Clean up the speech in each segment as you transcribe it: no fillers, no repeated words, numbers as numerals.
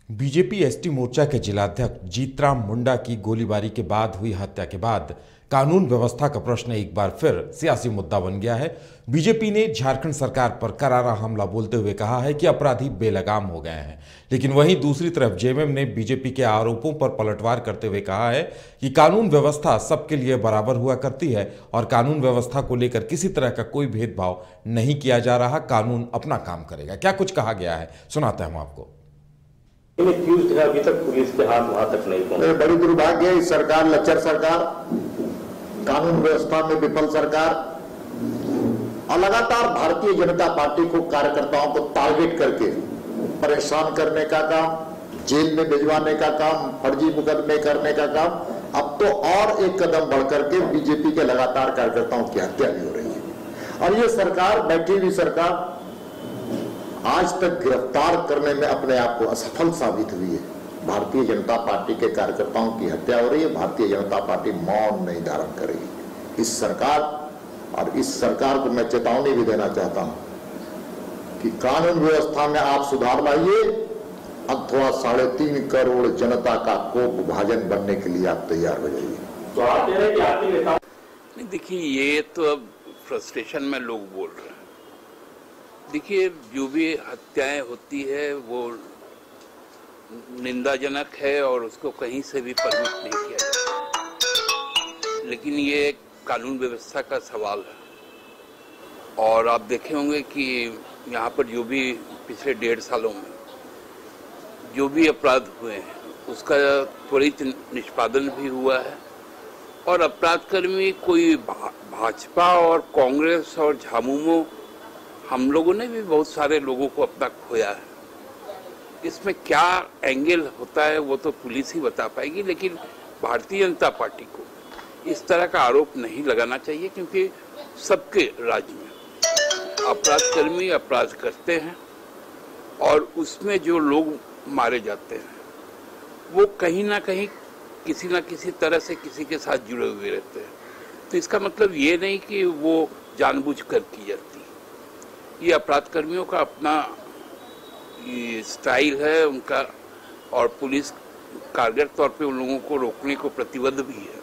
BJP ST मोर्चा के जिलाध्यक्ष जीतराम मुंडा की गोलीबारी के बाद हुई हत्या के बाद कानून व्यवस्था का प्रश्न एक बार फिर सियासी मुद्दा बन गया है। बीजेपी ने झारखंड सरकार पर करारा हमला बोलते हुए कहा है कि अपराधी बेलगाम हो गए हैं, लेकिन वहीं दूसरी तरफ जेएमएम ने बीजेपी के आरोपों पर पलटवार करते हुए कहा है कि कानून व्यवस्था सबके लिए बराबर हुआ करती है और कानून व्यवस्था को लेकर किसी तरह का कोई भेदभाव नहीं किया जा रहा। कानून अपना काम करेगा। क्या कुछ कहा गया है, सुनाते हैं हम आपको। अभी तक पुलिस के हाथ वहां तक नहीं पहुंचे। बड़ी दुर्भाग्य है। सरकार, लच्चर सरकार, कानून व्यवस्था में विफल सरकार और लगातार भारतीय जनता पार्टी को, कार्यकर्ताओं को टारगेट करके परेशान करने का काम, जेल में भिजवाने का काम, फर्जी मुकदमे करने का काम। अब तो और एक कदम बढ़कर के बीजेपी के लगातार कार्यकर्ताओं की हत्या भी हो रही है और ये सरकार, बैठी हुई सरकार, आज तक गिरफ्तार करने में अपने आप को असफल साबित हुई है। भारतीय जनता पार्टी के कार्यकर्ताओं की हत्या हो रही है। भारतीय जनता पार्टी मौन नहीं धारण करेगी। इस सरकार को मैं चेतावनी भी देना चाहता हूं कि कानून व्यवस्था में आप सुधार लाइए अथवा 3.5 करोड़ जनता का कोप भाजन बनने के लिए आप तैयार हो जाइए। तो आप कह रहे हैं कि आपके नेता नहीं, देखिए ये तो अब फ्रस्ट्रेशन में लोग बोल रहे हैं। देखिए जो भी हत्याएं होती है वो निंदाजनक है और उसको कहीं से भी परमिट नहीं किया जाता, लेकिन ये कानून व्यवस्था का सवाल है। और आप देखे होंगे कि यहाँ पर जो भी पिछले 1.5 सालों में जो भी अपराध हुए हैं उसका त्वरित निष्पादन भी हुआ है और अपराधकर्मी कोई भाजपा और कांग्रेस और झामुमो, हम लोगों ने भी बहुत सारे लोगों को अपना खोया है। इसमें क्या एंगल होता है वो तो पुलिस ही बता पाएगी, लेकिन भारतीय जनता पार्टी को इस तरह का आरोप नहीं लगाना चाहिए, क्योंकि सबके राज्य में अपराधकर्मी अपराध करते हैं और उसमें जो लोग मारे जाते हैं वो कहीं ना कहीं किसी ना किसी तरह से किसी के साथ जुड़े हुए रहते हैं। तो इसका मतलब ये नहीं कि वो जानबूझकर की जाती है। ये अपराधकर्मियों का अपना ये स्टाइल है उनका, और पुलिस कारगर तौर पे उन लोगों को रोकने को प्रतिबद्ध भी है।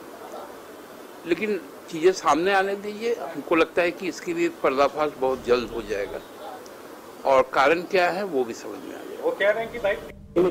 लेकिन चीज़ें सामने आने दीजिए। हमको लगता है कि इसके लिए पर्दाफाश बहुत जल्द हो जाएगा और कारण क्या है वो भी समझ में आ जाएगा। वो कह रहे हैं कि भाई